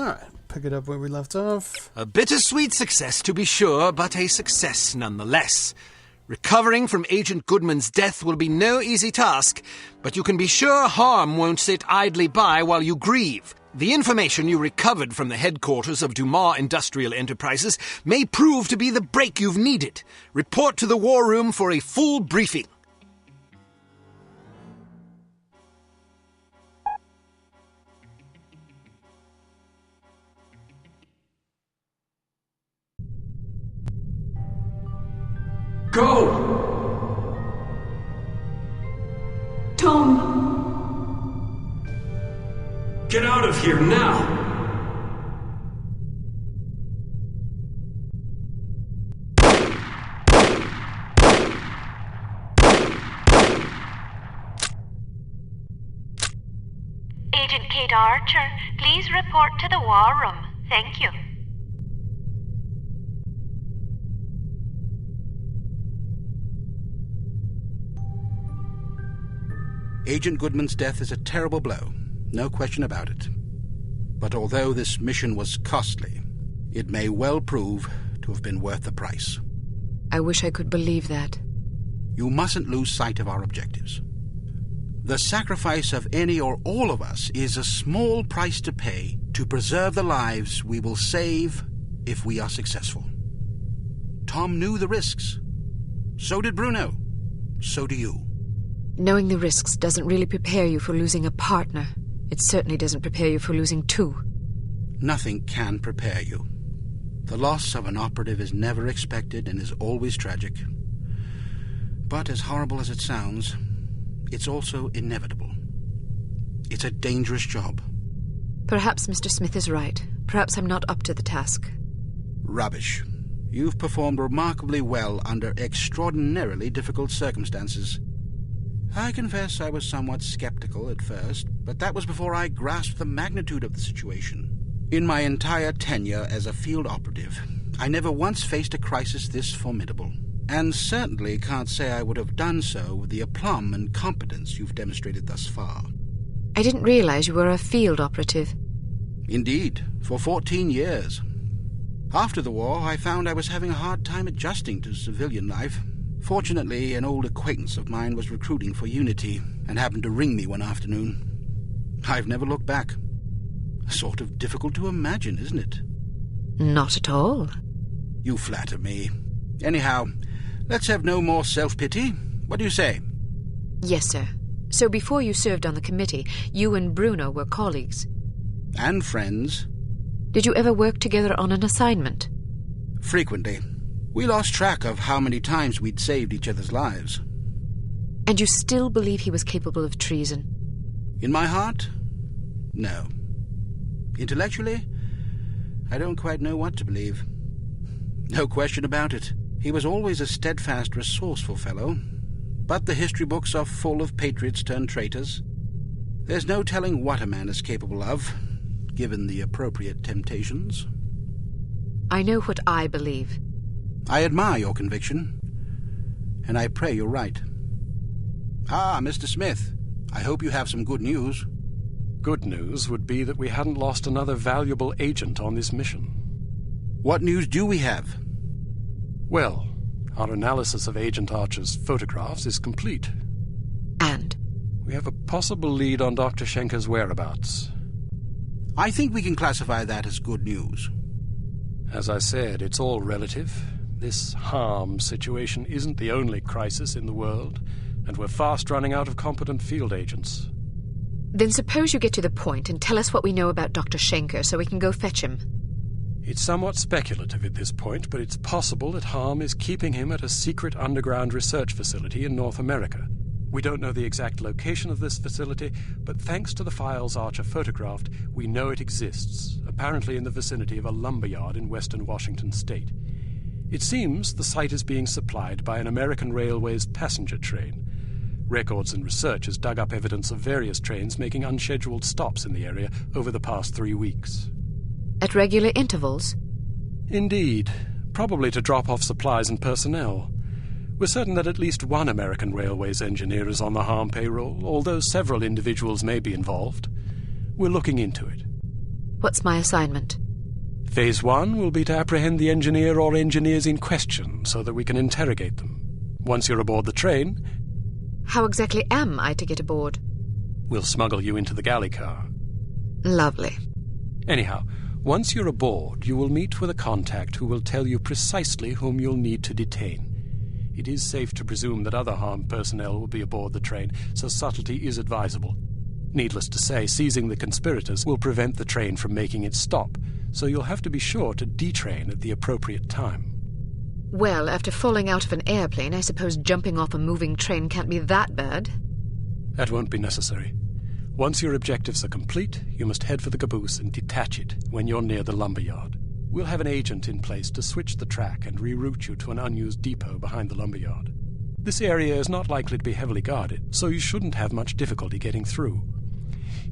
Alright, pick it up where we left off. A bittersweet success, to be sure, but a success nonetheless. Recovering from Agent Goodman's death will be no easy task, but you can be sure harm won't sit idly by while you grieve. The information you recovered from the headquarters of Dumas Industrial Enterprises may prove to be the break you've needed. Report to the War Room for a full briefing. Go! Tom! Get out of here now! Agent Kate Archer, please report to the War Room. Thank you. Agent Goodman's death is a terrible blow, no question about it. But although this mission was costly, it may well prove to have been worth the price. I wish I could believe that. You mustn't lose sight of our objectives. The sacrifice of any or all of us is a small price to pay to preserve the lives we will save if we are successful. Tom knew the risks. So did Bruno. So do you. Knowing the risks doesn't really prepare you for losing a partner. It certainly doesn't prepare you for losing two. Nothing can prepare you. The loss of an operative is never expected and is always tragic. But as horrible as it sounds, it's also inevitable. It's a dangerous job. Perhaps Mr. Smith is right. Perhaps I'm not up to the task. Rubbish. You've performed remarkably well under extraordinarily difficult circumstances. I confess I was somewhat skeptical at first, but that was before I grasped the magnitude of the situation. In my entire tenure as a field operative, I never once faced a crisis this formidable, and certainly can't say I would have done so with the aplomb and competence you've demonstrated thus far. I didn't realize you were a field operative. Indeed, for 14 years. After the war, I found I was having a hard time adjusting to civilian life. Fortunately, an old acquaintance of mine was recruiting for Unity and happened to ring me one afternoon. I've never looked back. Sort of difficult to imagine, isn't it? Not at all. You flatter me. Anyhow, let's have no more self-pity. What do you say? Yes, sir. So before you served on the committee, you and Bruno were colleagues. And friends. Did you ever work together on an assignment? Frequently. We lost track of how many times we'd saved each other's lives. And you still believe he was capable of treason? In my heart, no. Intellectually, I don't quite know what to believe. No question about it. He was always a steadfast, resourceful fellow, but the history books are full of patriots turned traitors. There's no telling what a man is capable of, given the appropriate temptations. I know what I believe. I admire your conviction, and I pray you're right. Ah, Mr. Smith, I hope you have some good news. Good news would be that we hadn't lost another valuable agent on this mission. What news do we have? Well, our analysis of Agent Archer's photographs is complete. And? We have a possible lead on Dr. Schenker's whereabouts. I think we can classify that as good news. As I said, it's all relative. This harm situation isn't the only crisis in the world, and we're fast running out of competent field agents. Then suppose you get to the point and tell us what we know about Dr. Schenker so we can go fetch him. It's somewhat speculative at this point, but it's possible that harm is keeping him at a secret underground research facility in North America. We don't know the exact location of this facility, but thanks to the files Archer photographed, we know it exists, apparently in the vicinity of a lumberyard in western Washington state. It seems the site is being supplied by an American Railways passenger train. Records and research has dug up evidence of various trains making unscheduled stops in the area over the past 3 weeks. At regular intervals? Indeed. Probably to drop off supplies and personnel. We're certain that at least one American Railways engineer is on the harm payroll, although several individuals may be involved. We're looking into it. What's my assignment? Phase 1 will be to apprehend the engineer or engineers in question so that we can interrogate them. Once you're aboard the train, How exactly am I to get aboard? we'll smuggle you into the galley car. Lovely. Anyhow, once you're aboard, you will meet with a contact who will tell you precisely whom you'll need to detain. It is safe to presume that other harm personnel will be aboard the train, so subtlety is advisable. Needless to say, seizing the conspirators will prevent the train from making its stop, so you'll have to be sure to detrain at the appropriate time. Well, after falling out of an airplane, I suppose jumping off a moving train can't be that bad. That won't be necessary. Once your objectives are complete, you must head for the caboose and detach it when you're near the lumberyard. We'll have an agent in place to switch the track and reroute you to an unused depot behind the lumberyard. This area is not likely to be heavily guarded, so you shouldn't have much difficulty getting through.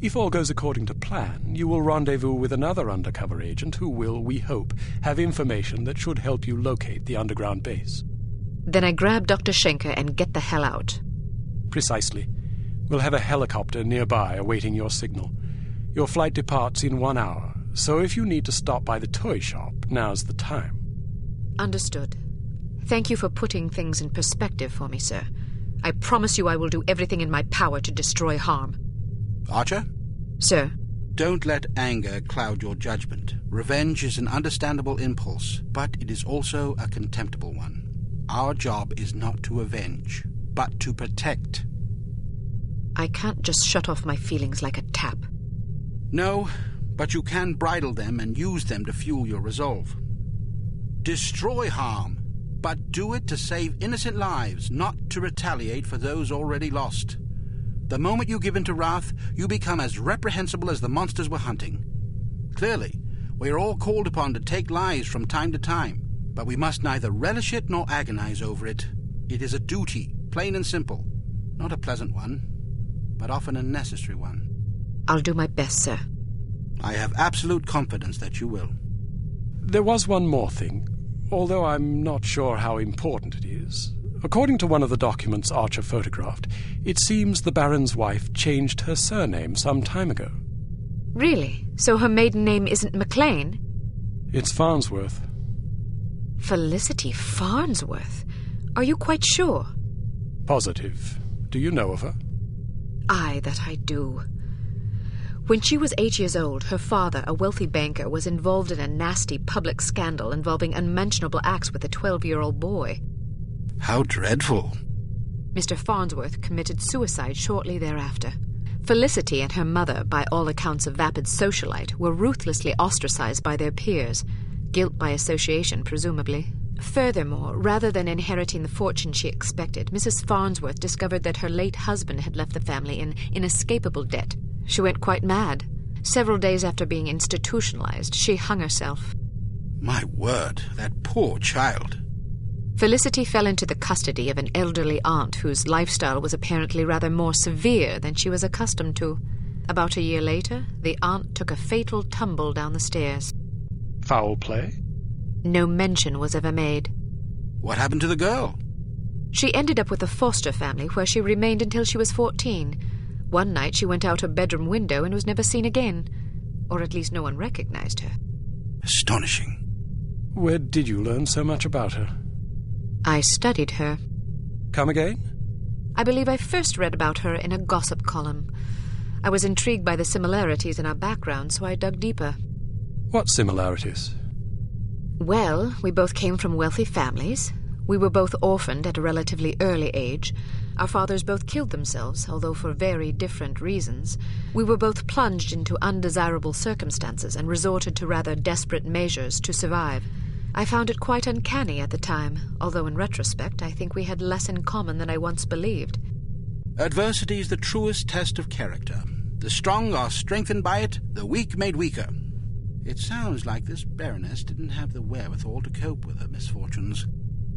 If all goes according to plan, you will rendezvous with another undercover agent who will, we hope, have information that should help you locate the underground base. Then I grab Dr. Schenker and get the hell out. Precisely. We'll have a helicopter nearby awaiting your signal. Your flight departs in 1 hour, so if you need to stop by the toy shop, now's the time. Understood. Thank you for putting things in perspective for me, sir. I promise you I will do everything in my power to destroy harm. Archer? Sir, Don't let anger cloud your judgment. Revenge is an understandable impulse, but it is also a contemptible one. Our job is not to avenge, but to protect. I can't just shut off my feelings like a tap. No, but you can bridle them and use them to fuel your resolve. Destroy harm, but do it to save innocent lives, not to retaliate for those already lost. The moment you give in to wrath, you become as reprehensible as the monsters we're hunting. Clearly, we are all called upon to take lives from time to time, but we must neither relish it nor agonize over it. It is a duty, plain and simple. Not a pleasant one, but often a necessary one. I'll do my best, sir. I have absolute confidence that you will. There was one more thing, although I'm not sure how important it is. According to one of the documents Archer photographed, it seems the Baron's wife changed her surname some time ago. Really? So her maiden name isn't McLean? It's Farnsworth. Felicity Farnsworth? Are you quite sure? Positive. Do you know of her? Aye, that I do. When she was 8 years old, her father, a wealthy banker, was involved in a nasty public scandal involving unmentionable acts with a 12-year-old boy. How dreadful. Mr. Farnsworth committed suicide shortly thereafter. Felicity and her mother, by all accounts a vapid socialite, were ruthlessly ostracized by their peers. Guilt by association, presumably. Furthermore, rather than inheriting the fortune she expected, Mrs. Farnsworth discovered that her late husband had left the family in inescapable debt. She went quite mad. Several days after being institutionalized, she hung herself. My word, that poor child. Felicity fell into the custody of an elderly aunt whose lifestyle was apparently rather more severe than she was accustomed to. About a year later, the aunt took a fatal tumble down the stairs. Foul play? No mention was ever made. What happened to the girl? She ended up with a foster family where she remained until she was 14. One night she went out her bedroom window and was never seen again. Or at least no one recognized her. Astonishing. Where did you learn so much about her? I studied her. Come again? I believe I first read about her in a gossip column. I was intrigued by the similarities in our background, so I dug deeper. What similarities? Well, we both came from wealthy families. We were both orphaned at a relatively early age. Our fathers both killed themselves, although for very different reasons. We were both plunged into undesirable circumstances and resorted to rather desperate measures to survive. I found it quite uncanny at the time, although in retrospect I think we had less in common than I once believed. Adversity is the truest test of character. The strong are strengthened by it, the weak made weaker. It sounds like this Baroness didn't have the wherewithal to cope with her misfortunes.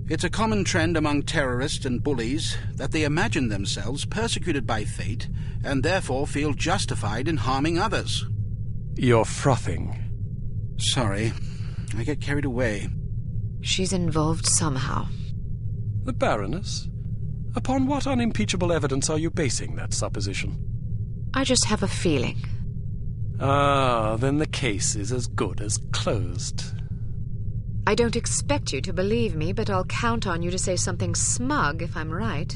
It's a common trend among terrorists and bullies that they imagine themselves persecuted by fate and therefore feel justified in harming others. You're frothing. Sorry, I get carried away. She's involved somehow. The Baroness? Upon what unimpeachable evidence are you basing that supposition? I just have a feeling. Ah, then the case is as good as closed. I don't expect you to believe me, but I'll count on you to say something smug if I'm right.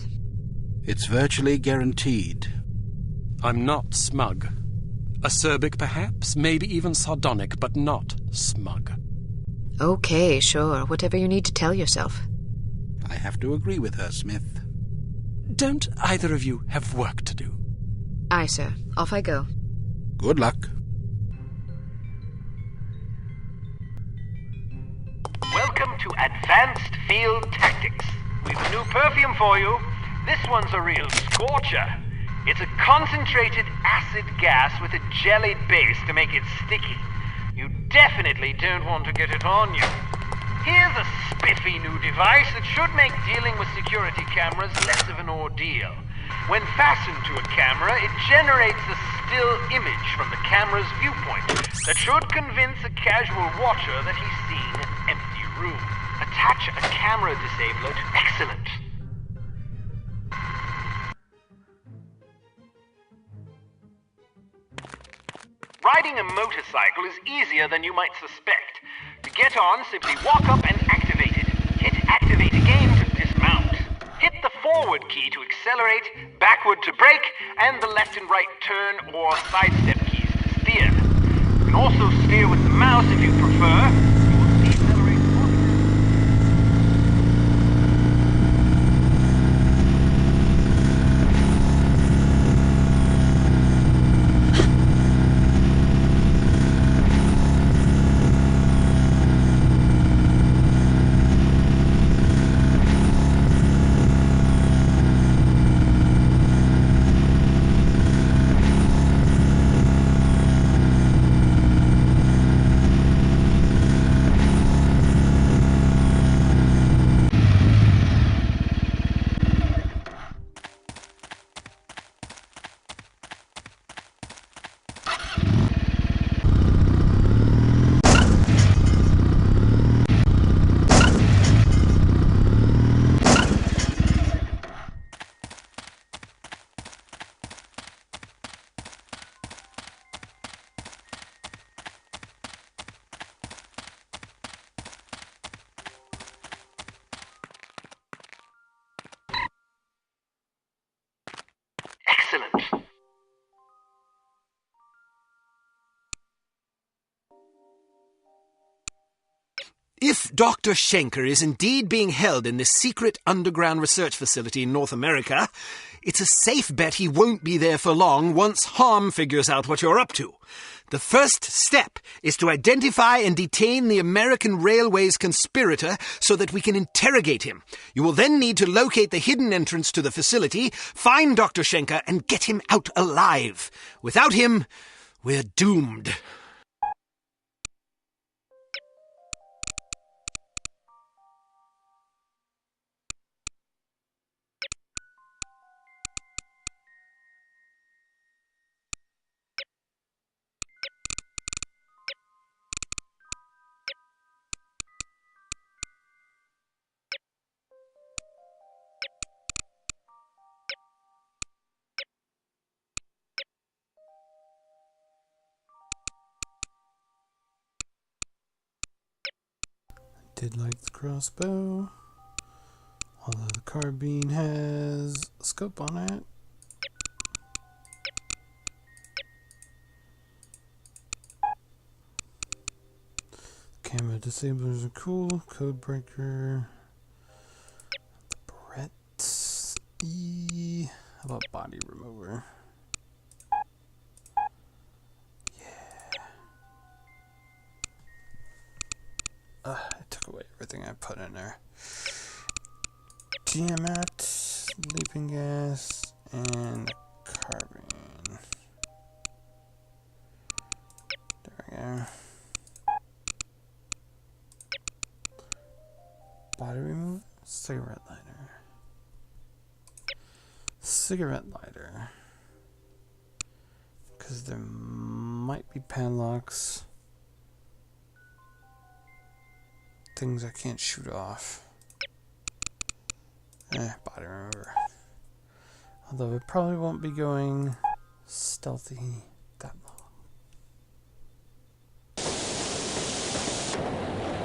It's virtually guaranteed. I'm not smug. Acerbic, perhaps, maybe even sardonic, but not smug. Okay, sure. Whatever you need to tell yourself. I have to agree with her, Smith. Don't either of you have work to do? Aye, sir. Off I go. Good luck. Welcome to Advanced Field Tactics. We've a new perfume for you. This one's a real scorcher. It's a concentrated acid gas with a jellied base to make it sticky. You definitely don't want to get it on you. Here's a spiffy new device that should make dealing with security cameras less of an ordeal. When fastened to a camera, it generates a still image from the camera's viewpoint that should convince a casual watcher that he's seen an empty room. Attach a camera disabler to... Excellent! Riding a motorcycle is easier than you might suspect. To get on, simply walk up and activate it. Hit activate again to dismount. Hit the forward key to accelerate, backward to brake, and the left and right turn or sidestep keys to steer. You can also steer with the mouse if you prefer. You will decelerate forward. Excellent. If Dr. Schenker is indeed being held in this secret underground research facility in North America, it's a safe bet he won't be there for long once Harm figures out what you're up to. The first step is to identify and detain the American Railways conspirator so that we can interrogate him. You will then need to locate the hidden entrance to the facility, find Dr. Schenker, and get him out alive. Without him, we're doomed. Did like the crossbow. Although the carbine has a scope on it. Camera disablers are cool. Code breaker. The Brett E. How about body remover? I took away everything I put in there. Tiamat, leaping gas, and carbine. There we go. Body remover, cigarette lighter. Cigarette lighter. Because there might be padlocks. Things I can't shoot off. Body remover. Although it probably won't be going stealthy that long.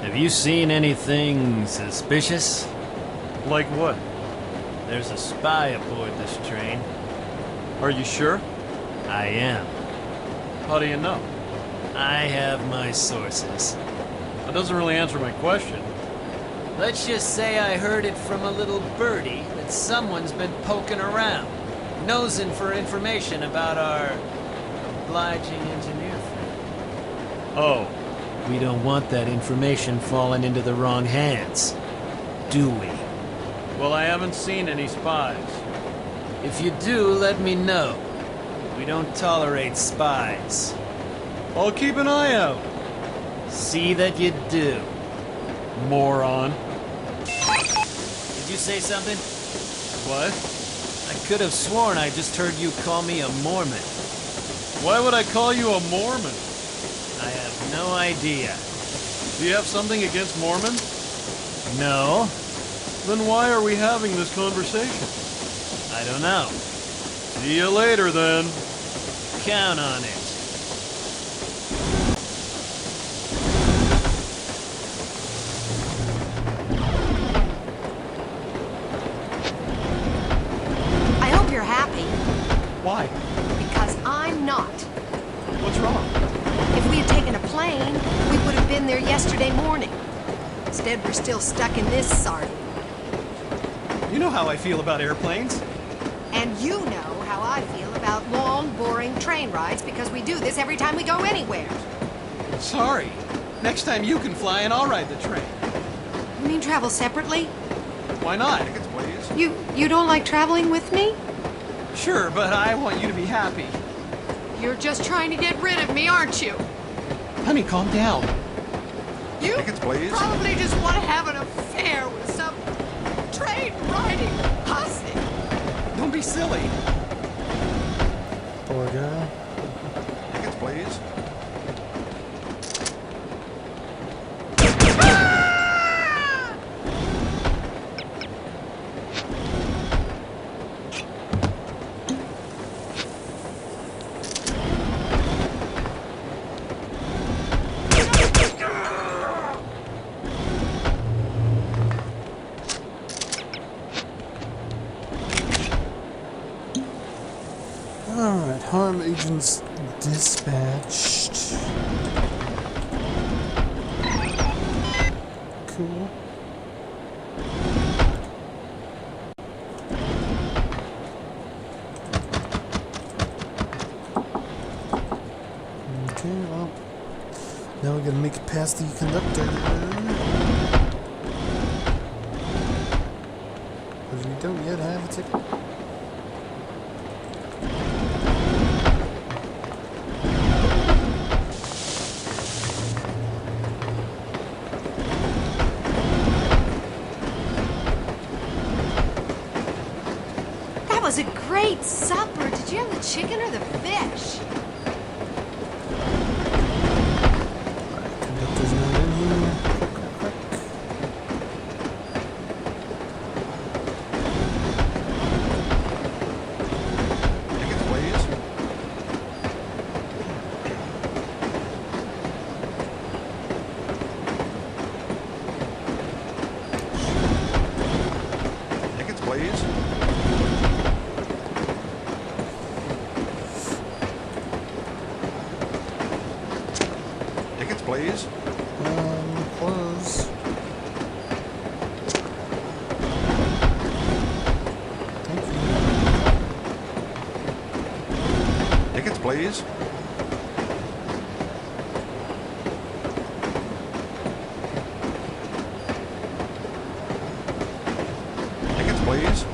Have you seen anything suspicious? Like what? There's a spy aboard this train. Are you sure? I am. How do you know? I have my sources. That doesn't really answer my question. Let's just say I heard it from a little birdie that someone's been poking around, nosing for information about our obliging engineer friend. Oh. We don't want that information falling into the wrong hands, do we? Well, I haven't seen any spies. If you do, let me know. We don't tolerate spies. I'll keep an eye out. See that you do. Moron. Did you say something? What? I could have sworn I just heard you call me a Mormon. Why would I call you a Mormon? I have no idea. Do you have something against Mormons? No? Then why are we having this conversation? I don't know. See you later, then. Count on it. I hope you're happy, Why? because I'm not. What's wrong? If we had taken a plane, we would have been there yesterday morning. Instead, we're still stuck in this sardine. You know how I feel about airplanes. And you know how I feel about long, boring train rides because we do this every time we go anywhere. Sorry. Next time you can fly and I'll ride the train. You mean travel separately? Why not? You don't like traveling with me? Sure, but I want you to be happy. You're just trying to get rid of me, aren't you? Honey, calm down. You probably just want to have an affair with some train-riding hussy. Don't be silly. Poor guy. Tickets, please. Alright, harm agents dispatched. Cool. Okay, well, now we gotta make it past the conductor. Because we don't yet have a ticket. That was a great supper. Did you have the chicken or the fish? Conductor's not in here. Quick. Tickets, please. Tickets, please. Tickets, please. Close. Thank you. Tickets, please. Tickets, please.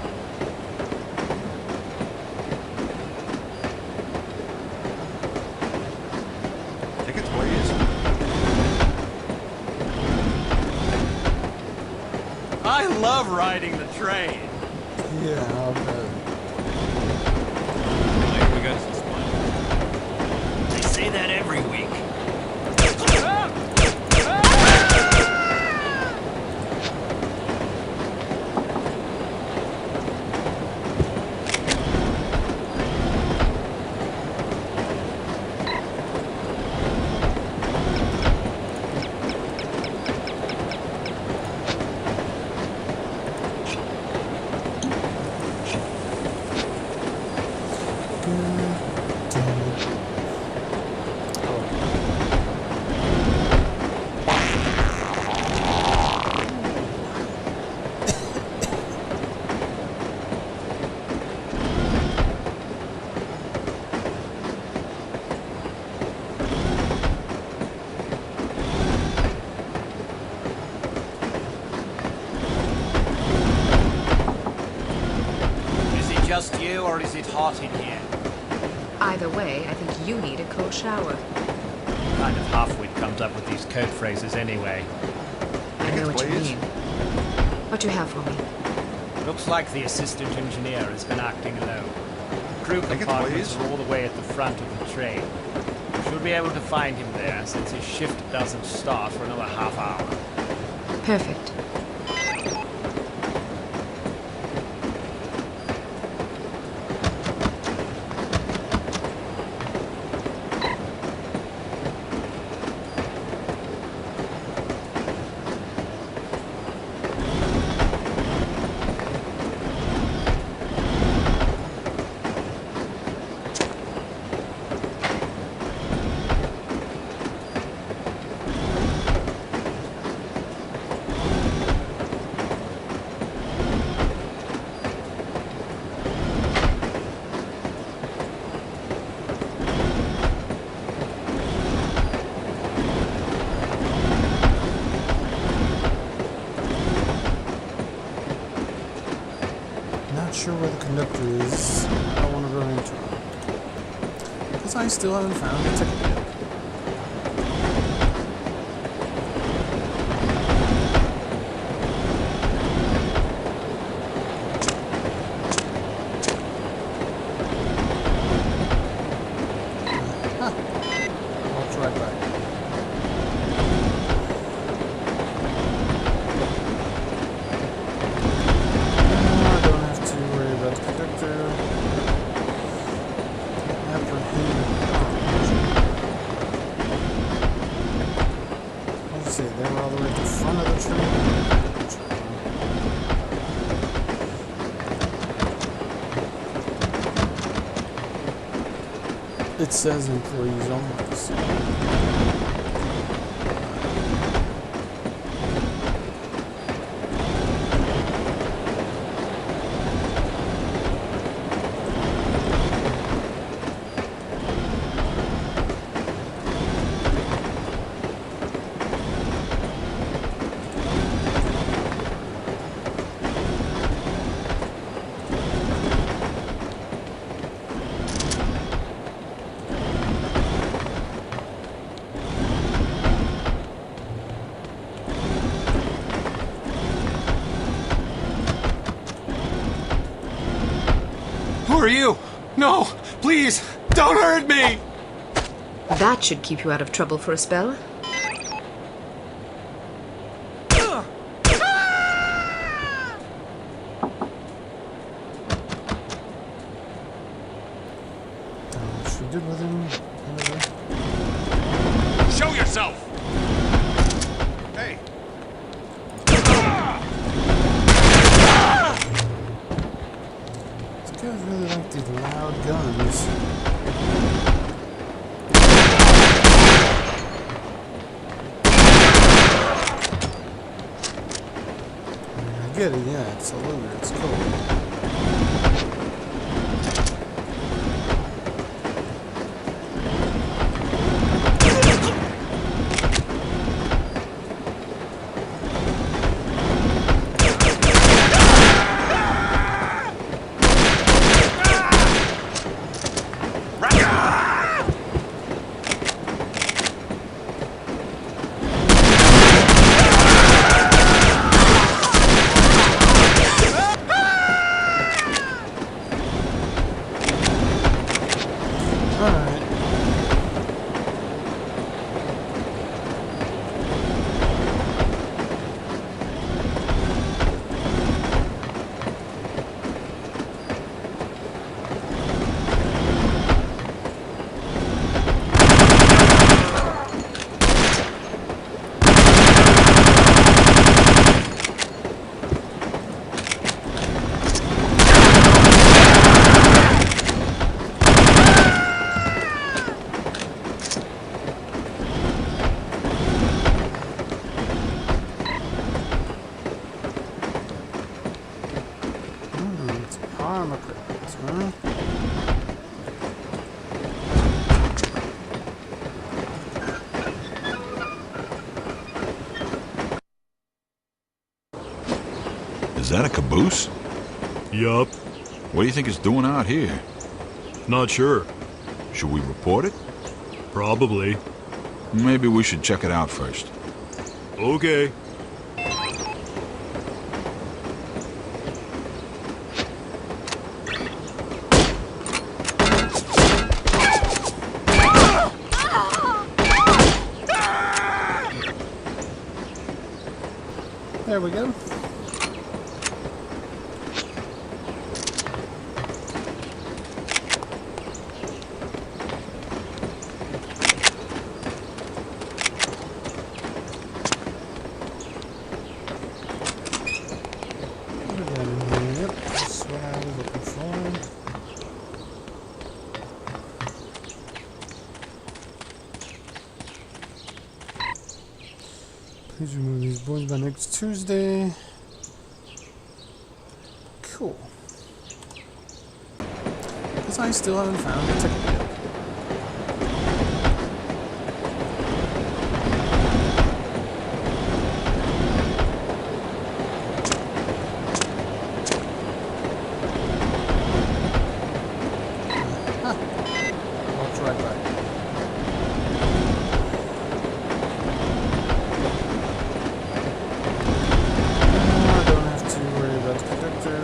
Tickets, please. I love riding the train. Yeah, I'll bet. Here we got some spine. They say that every week. just you, or is it hot in here? Either way, I think you need a cold shower. Kind of half-wit comes up with these code phrases anyway. I know what you mean. What do you have for me? Looks like the assistant engineer has been acting alone. Crew compartments are all the way at the front of the train. Should be able to find him there, since his shift doesn't start for another half hour. Perfect. Not sure where the conductor is. I don't want to run into him. Because I still haven't found a ticket yet. Walked right back. They were all the way at the front of the train. It says employees only. So. Who are you? No, please, don't hurt me! That should keep you out of trouble for a spell. She did with him. Show yourself! Hey! These guys really like these loud guns. I get it, yeah, it's a luger, it's cool. Alright. Armocrats, huh? Is that a caboose? Yup. What do you think it's doing out here? Not sure. Should we report it? Probably. Maybe we should check it out first. Okay. There we go. Yep, that's what I was looking for. Please remove these boards by next Tuesday. Cool. Guess I still haven't found a ticket yet. Walked right by. I don't have to worry about the conductor.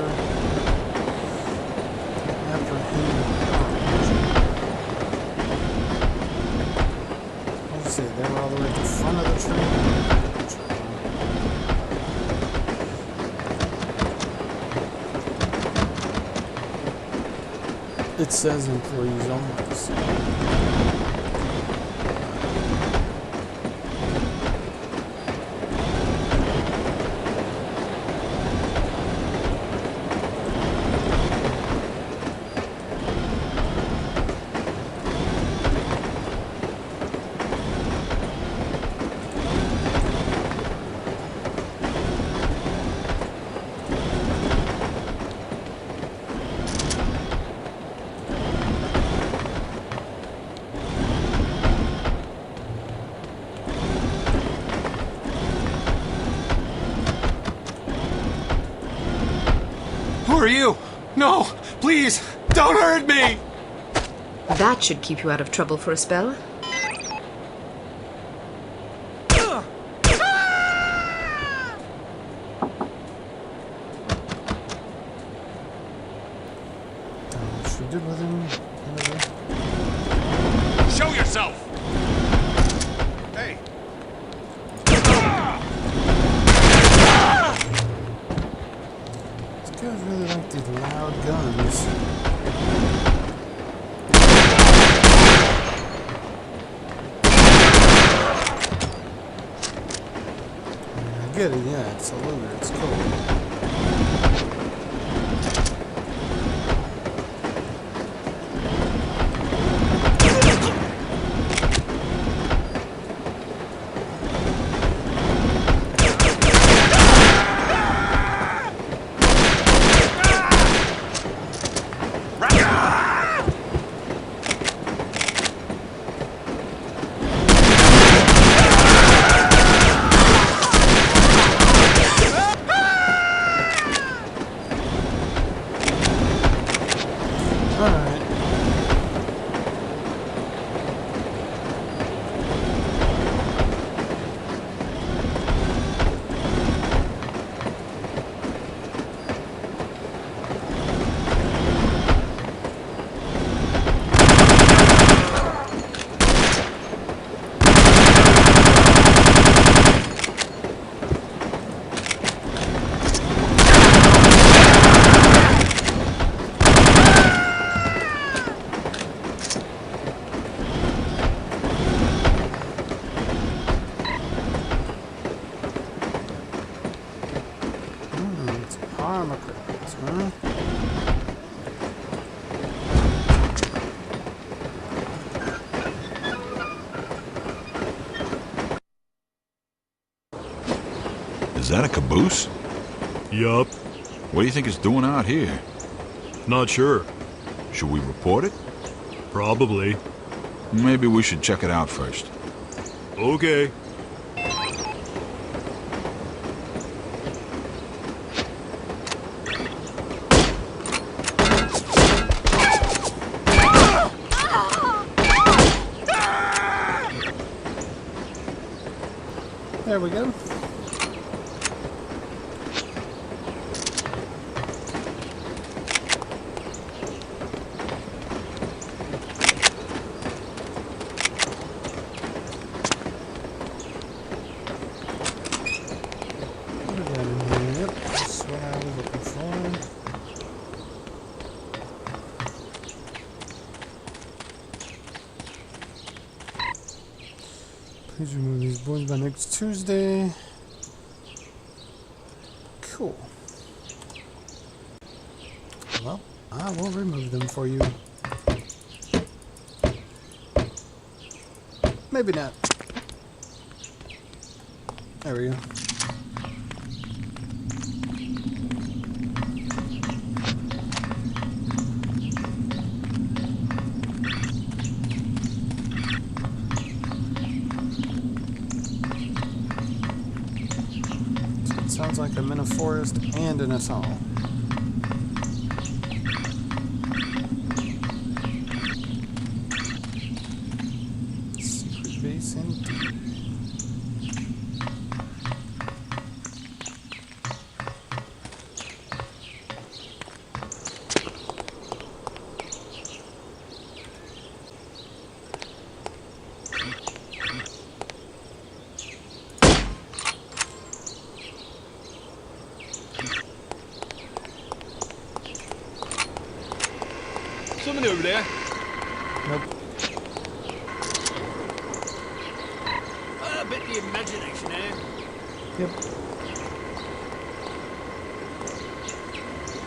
Let's see, they were all the way at the front of the train. It says employees only. So. Who are you? No! Please! Don't hurt me! That should keep you out of trouble for a spell. What we did with him. Show yourself! Hey! These guys really like these loud guns. I get it, yeah, it's a looter, it's cool. Alright. It's Parmacrats, huh? Is that a caboose? Yup. What do you think it's doing out here? Not sure. Should we report it? Probably. Maybe we should check it out first. Okay. There we go. What do we got in here? Yep, that's what I was looking for. Please remove these boards by next Tuesday. Cool. Well, I will remove them for you. Maybe not. There we go. Sounds like I'm in a forest and in a tunnel. Secret base indeed. Something over there. Nope. A bit the imagination, eh? Yep.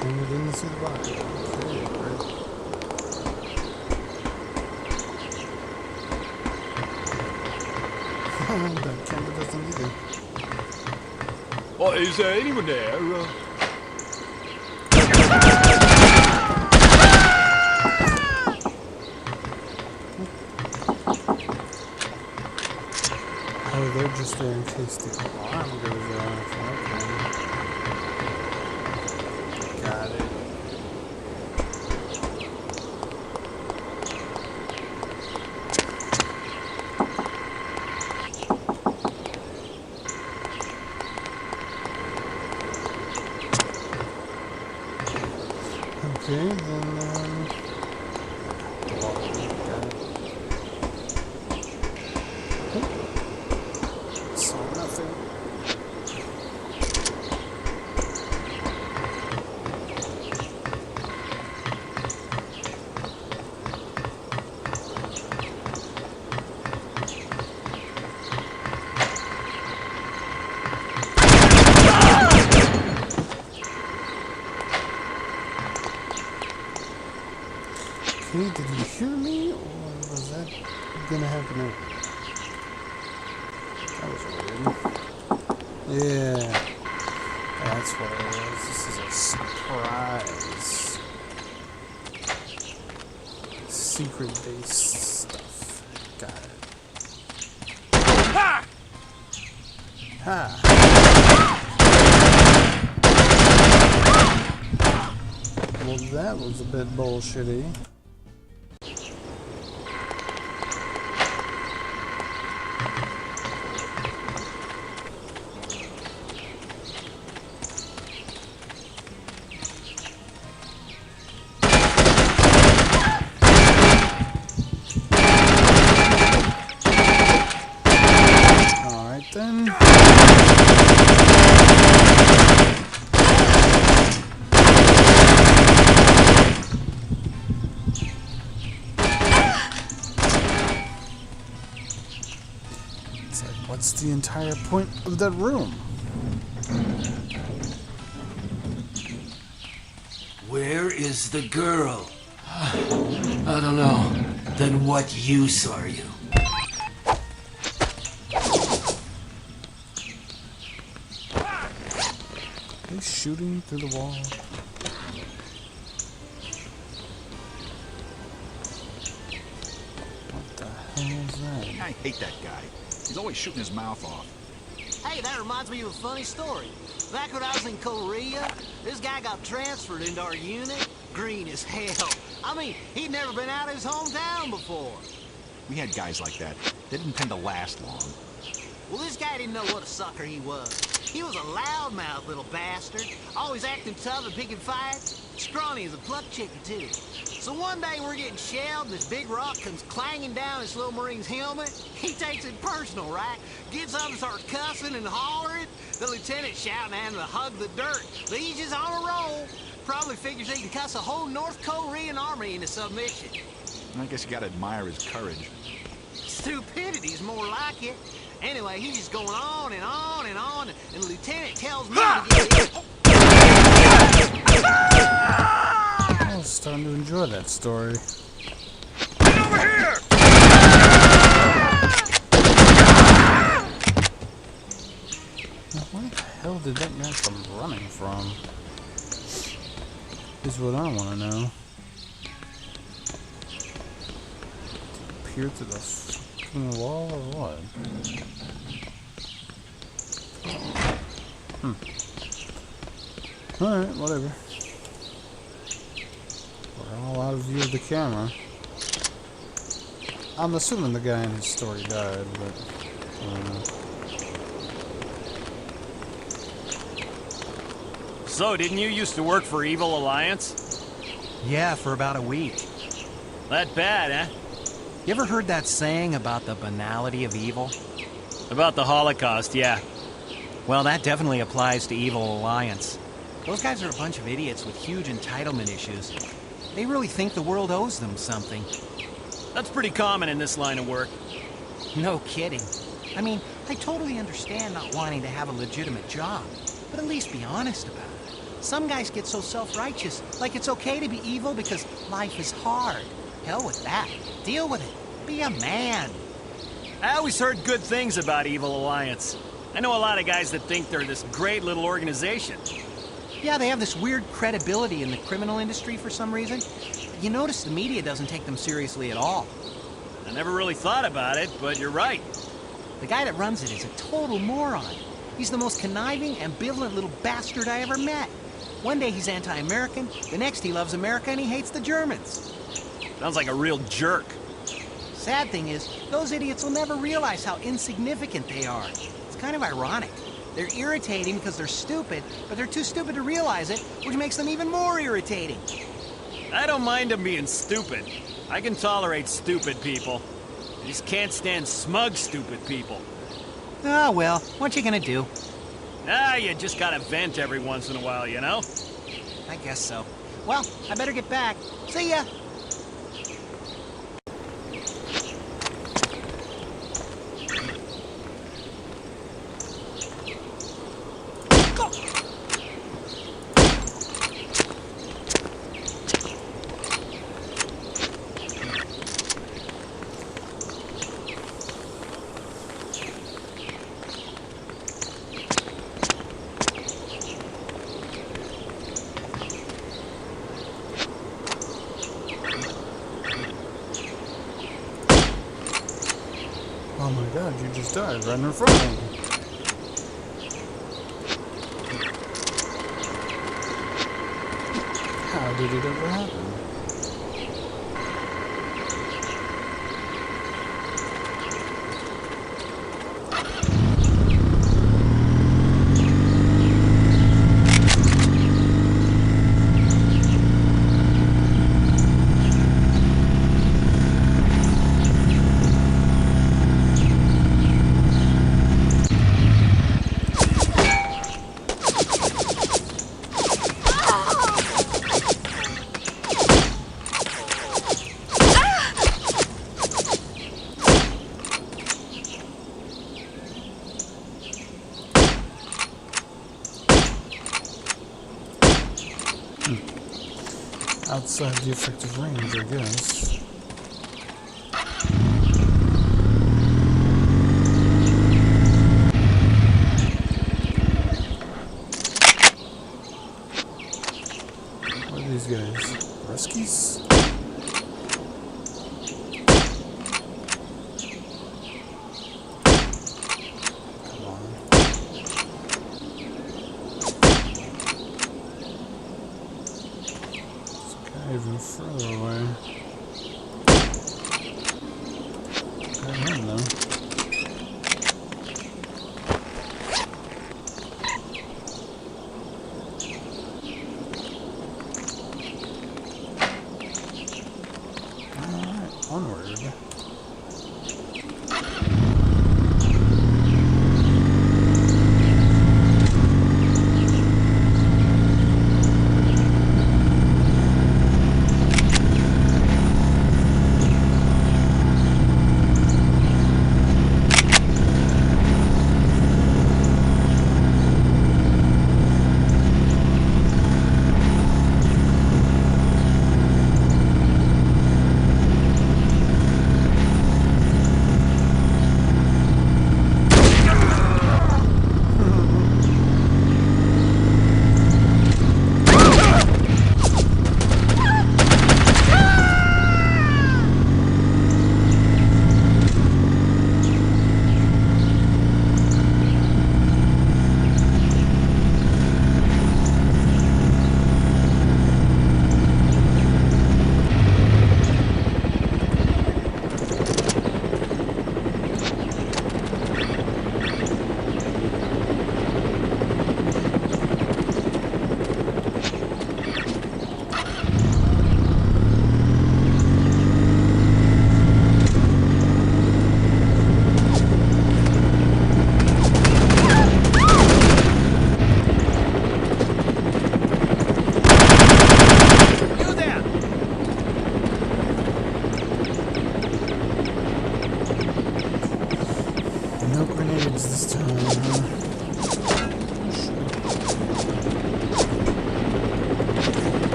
Camera didn't see the body. Okay, great. That camera doesn't either. Oh, is there anyone there? Oh, they're just there in case the alarm goes off. Okay. Got it. Okay, then, got it. Saw nothing. Okay, did you hear me, or was that gonna happen? That was weird. Yeah, that's what it was. This is a surprise. Secret base stuff. Got it. Ha! Ha! Well, that was a bit bullshitty. Then it's like, what's the entire point of that room? Where is the girl? I don't know. Then what use are you? Are they shooting through the wall? What the hell is that? I hate that guy. He's always shooting his mouth off. Hey, that reminds me of a funny story. Back when I was in Korea, this guy got transferred into our unit. Green as hell. I mean, he'd never been out of his hometown before. We had guys like that. They didn't tend to last long. Well, this guy didn't know what a sucker he was. He was a loudmouth little bastard, always acting tough and picking fights. Scrawny as a pluck chicken, too. So one day we're getting shelled, and this big rock comes clanging down his little Marine's helmet. He takes it personal, right? Gets up and starts cussing and hollering. The lieutenant shouting at him to hug the dirt. But he's just on a roll. Probably figures he can cuss a whole North Korean army into submission. I guess you gotta admire his courage. Stupidity's more like it. Anyway, he's just going on and on and on, and the lieutenant tells me to get in. I was starting to enjoy that story. Get over here! Now, where the hell did that guy come running from? Is what I want to know. Appear to the fucking wall or what? Alright, whatever. We're all out of view of the camera. I'm assuming the guy in his story died, but I don't know. So, didn't you used to work for Evil Alliance? Yeah, for about a week. That bad, eh? You ever heard that saying about the banality of evil? About the Holocaust, yeah. Well, that definitely applies to Evil Alliance. Those guys are a bunch of idiots with huge entitlement issues. They really think the world owes them something. That's pretty common in this line of work. No kidding. I mean, I totally understand not wanting to have a legitimate job, but at least be honest about it. Some guys get so self-righteous, like it's okay to be evil because life is hard. Hell with that. Deal with it. Be a man. I always heard good things about Evil Alliance. I know a lot of guys that think they're this great little organization. Yeah, they have this weird credibility in the criminal industry for some reason. You notice the media doesn't take them seriously at all. I never really thought about it, but you're right. The guy that runs it is a total moron. He's the most conniving, ambivalent little bastard I ever met. One day he's anti-American, the next he loves America and he hates the Germans. Sounds like a real jerk. Sad thing is, those idiots will never realize how insignificant they are. It's kind of ironic. They're irritating because they're stupid, but they're too stupid to realize it, which makes them even more irritating. I don't mind them being stupid. I can tolerate stupid people. I just can't stand smug, stupid people. Ah, well, what you gonna do? Ah, you just gotta vent every once in a while, you know? I guess so. Well, I better get back. See ya! Oh my god, you just died right in front of me. How did it ever happen? Outside the effective range, I guess. What are these guys? Ruskies? Come on. Even further away. Got him though.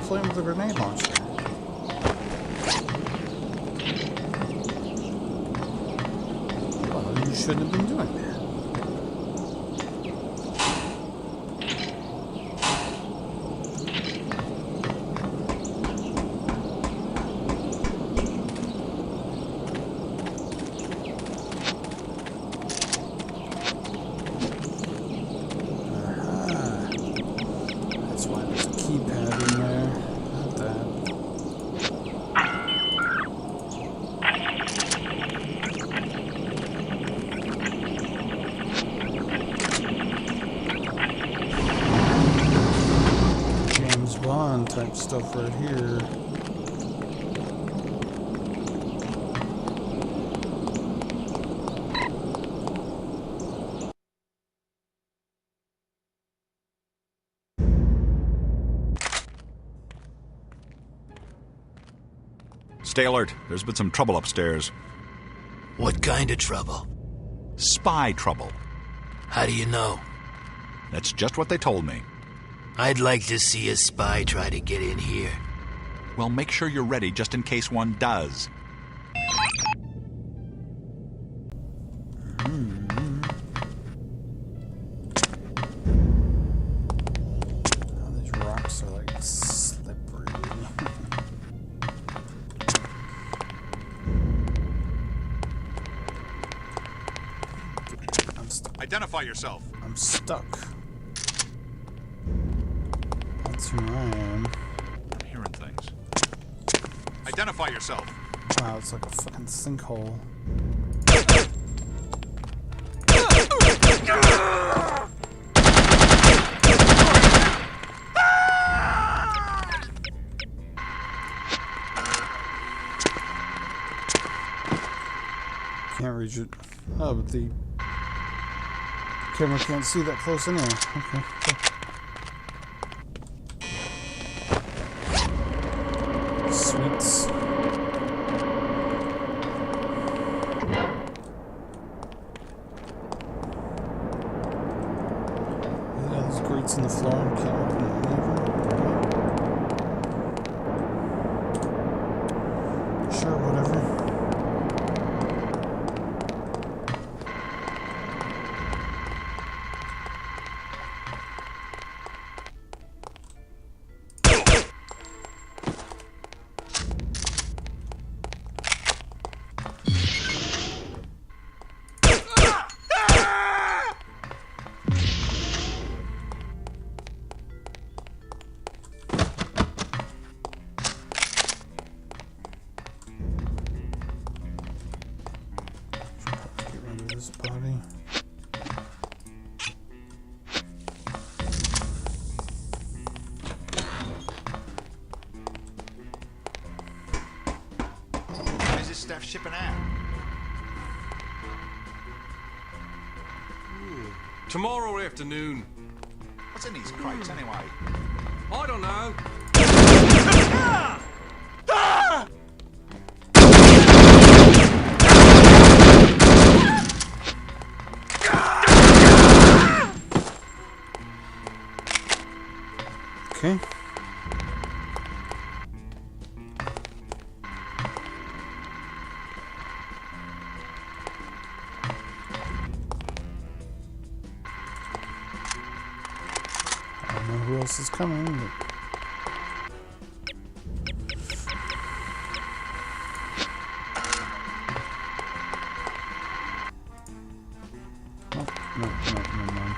Playing with a grenade launcher. Well, you shouldn't have been doing that. That's why there's a keypad in there. Type stuff right here. Stay alert. There's been some trouble upstairs. What kind of trouble? Spy trouble. How do you know? That's just what they told me. I'd like to see a spy try to get in here. Well, make sure you're ready just in case one does. Oh, these rocks are like slippery. I'm stuck. Identify yourself. I'm stuck. That's who I am. I'm hearing things. Identify yourself. Wow, it's like a fucking sinkhole. Can't reach it. Oh, but the camera can't see that close anyway. Okay. Sweets. Yeah, there's grates in the floor. Can't open any of them. Sure, whatever. Body. When is this stuff shipping out? Tomorrow afternoon. What's in these crates anyway? I don't know. Okay. I don't know who else is coming, but... Oh, no, never mind.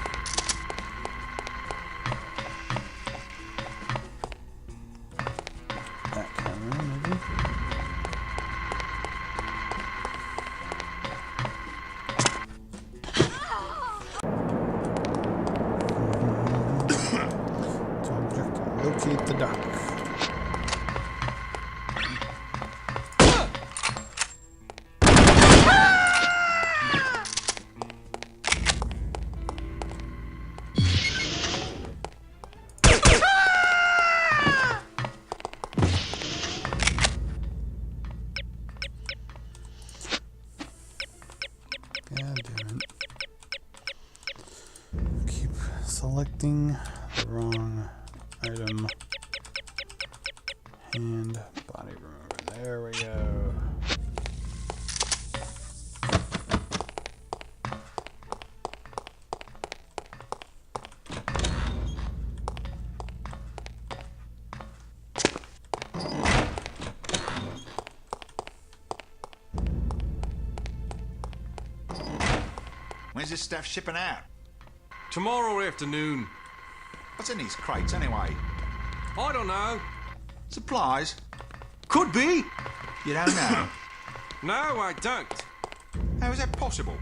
That camera, maybe? God damn it. Keep selecting the wrong item. Hand body remover. There we go. When's this stuff shipping out? Tomorrow afternoon. What's in these crates, anyway? I don't know. Supplies? Could be. You don't know? No, I don't. How is that possible?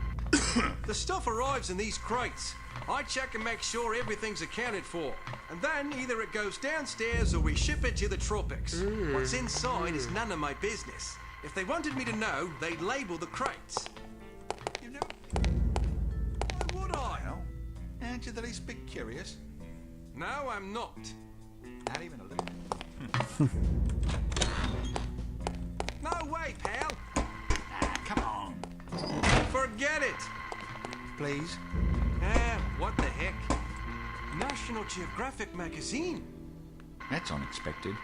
The stuff arrives in these crates. I check and make sure everything's accounted for. And then either it goes downstairs or we ship it to the tropics. What's inside is none of my business. If they wanted me to know, they'd label the crates. You know? Why would I? Well, aren't you the least bit curious? No, I'm not. Not even a little. No way, pal. Ah, come on. Forget it. Please? Ah, what the heck? National Geographic magazine. That's unexpected.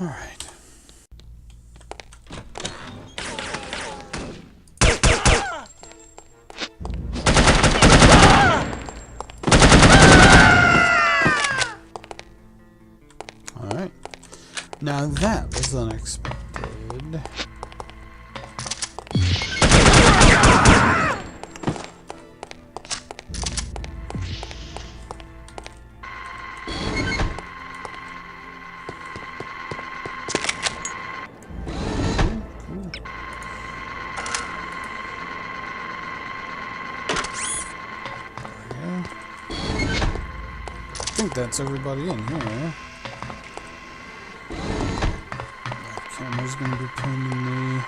All right. All right. Now that was unexpected. I think that's everybody in here. That camera's gonna be pointing me.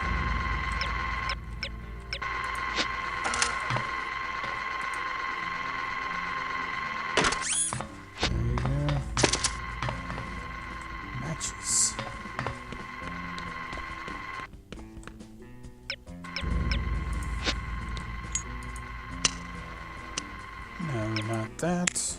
There you go. Matches. No, not that.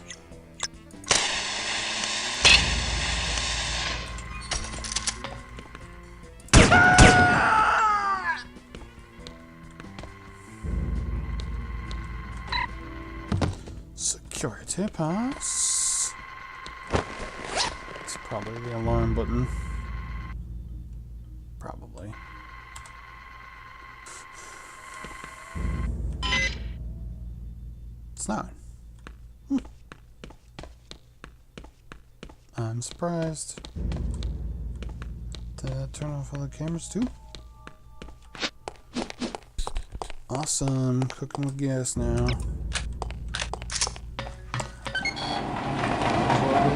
Security pass. It's probably the alarm button. Probably. It's not. I'm surprised. Did I turn off all the cameras too? Awesome. Cooking with gas now.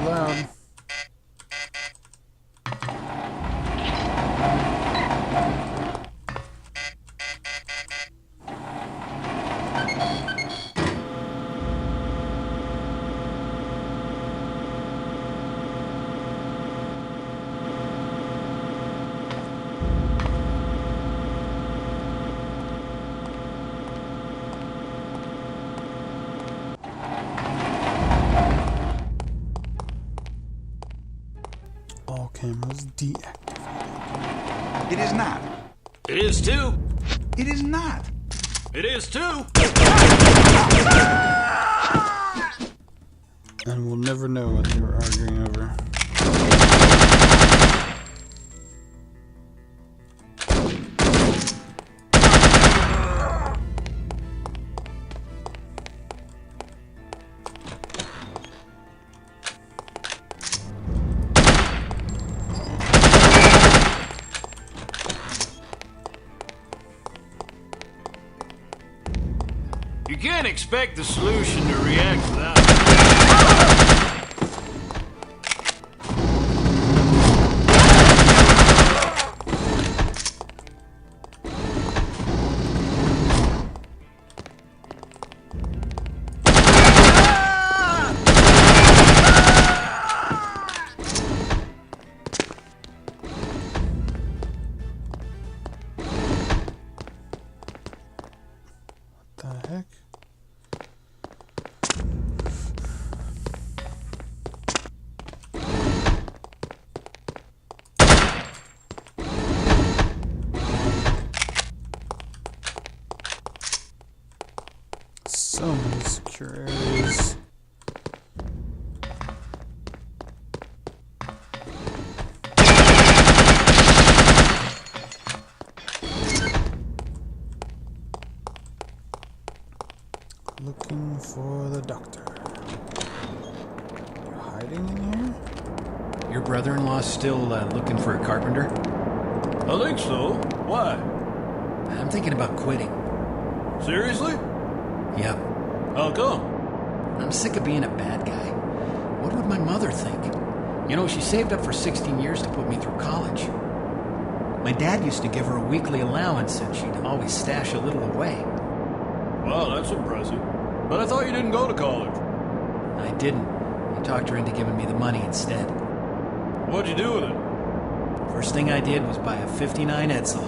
Loud. All cameras deactivated. It is not. It is too. It is not. It is too. And we'll never know what they were arguing over. You can't expect the solution to react without. doctor is. Looking for the doctor. You hiding in here? Your brother-in-law's still looking for a carpenter? I think so. Why? I'm thinking about quitting. Seriously? Yep. How come? I'm sick of being a bad guy. What would my mother think? You know, she saved up for 16 years to put me through college. My dad used to give her a weekly allowance, and she'd always stash a little away. Wow, that's impressive. But I thought you didn't go to college. I didn't. I talked her into giving me the money instead. What'd you do with it? First thing I did was buy a '59 Edsel.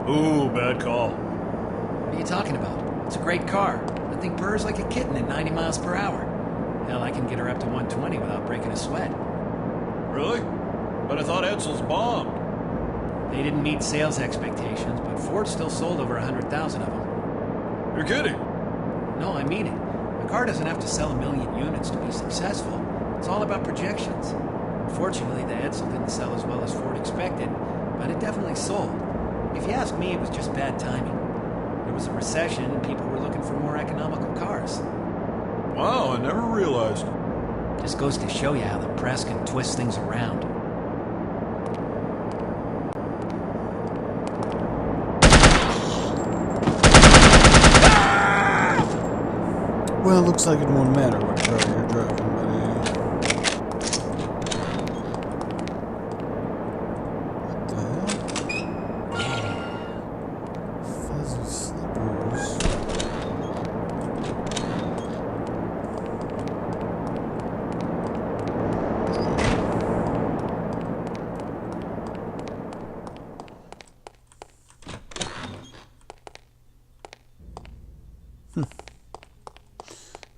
Ooh, bad call. What are you talking about? It's a great car. That thing purrs like a kitten at 90 miles per hour. Hell, I can get her up to 120 without breaking a sweat. Really? But I thought Edsels bombed. They didn't meet sales expectations, but Ford still sold over 100,000 of them. You're kidding? No, I mean it. A car doesn't have to sell 1 million units to be successful. It's all about projections. Unfortunately, the Edsel didn't sell as well as Ford expected, but it definitely sold. If you ask me, it was just bad timing. There was a recession and people were looking for more economical cars. Wow, I never realized. Just goes to show you how the press can twist things around. Well, looks like it won't matter what car you're driving, buddy. What the hell? Fuzzy slippers.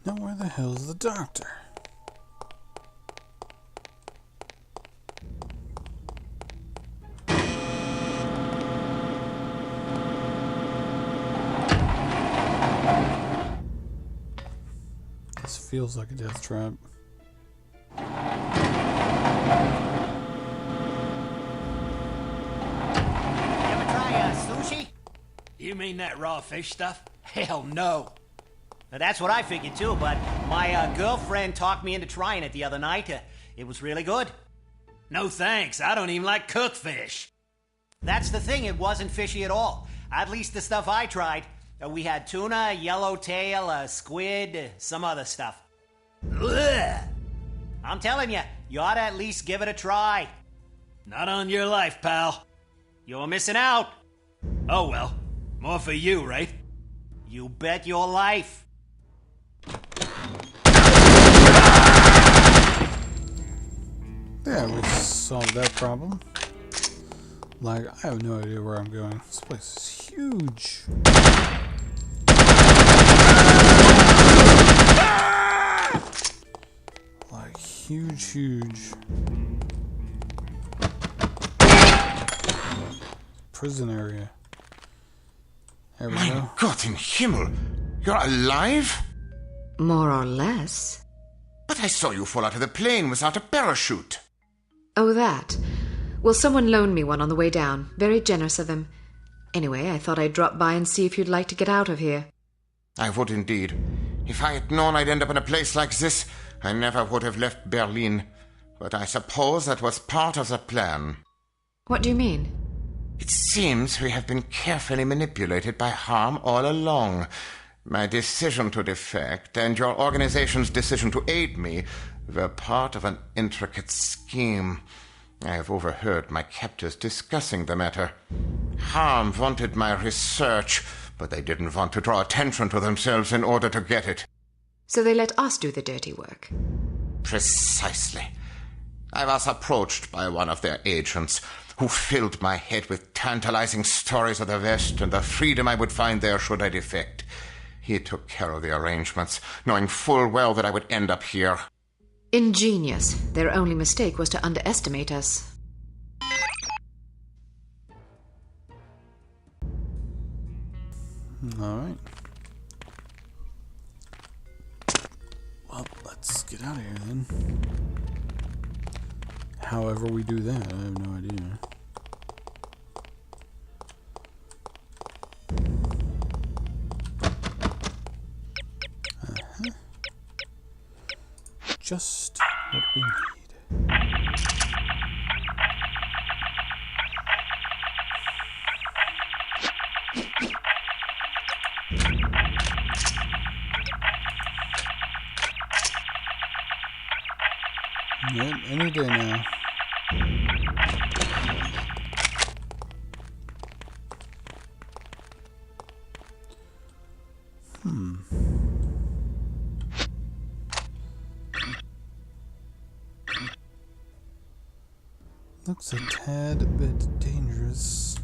Now where the hell's the doctor? This feels like a death trap. You ever try sushi? You mean that raw fish stuff? Hell no. Now, that's what I figured too, but my girlfriend talked me into trying it the other night. It was really good. No thanks. I don't even like cooked fish. That's the thing, it wasn't fishy at all. At least the stuff I tried. We had tuna, yellowtail, squid, some other stuff. Ugh. I'm telling you, you ought to at least give it a try. Not on your life, pal. You're missing out. Oh well. More for you, right? You bet your life. Yeah, we solved that problem. Like, I have no idea where I'm going. This place is huge. Like, huge. Prison area. There we go. Mein Gott in Himmel! You're alive? More or less. But I saw you fall out of the plane without a parachute. Oh, that. Well, someone loaned me one on the way down. Very generous of them. Anyway, I thought I'd drop by and see if you'd like to get out of here. I would indeed. If I had known I'd end up in a place like this, I never would have left Berlin. But I suppose that was part of the plan. What do you mean? It seems we have been carefully manipulated by Harm all along. My decision to defect and your organization's decision to aid me were part of an intricate scheme. I have overheard my captors discussing the matter. Harm wanted my research, but they didn't want to draw attention to themselves in order to get it. So they let us do the dirty work. Precisely. I was approached by one of their agents, who filled my head with tantalizing stories of the West and the freedom I would find there should I defect. He took care of the arrangements, knowing full well that I would end up here. Ingenious. Their only mistake was to underestimate us. Alright. get out of here then. However we do that, I have no idea. Just what we need. Yep, any day now. Looks a tad bit dangerous.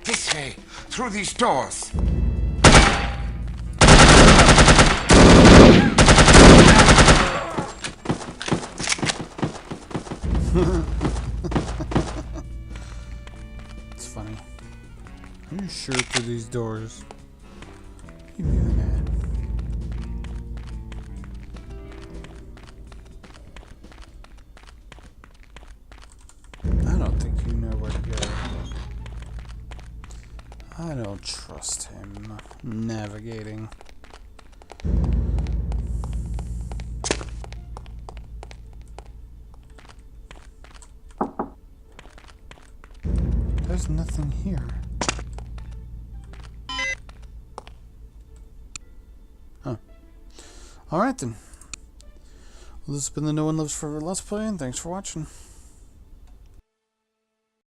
This way, through these doors. It's funny. Are you sure through these doors? You knew that. I don't think you know where to go. I don't trust him navigating. There's nothing here. Huh. Alright then. Well, this has been the No One Lives Forever Let's Play, and thanks for watching.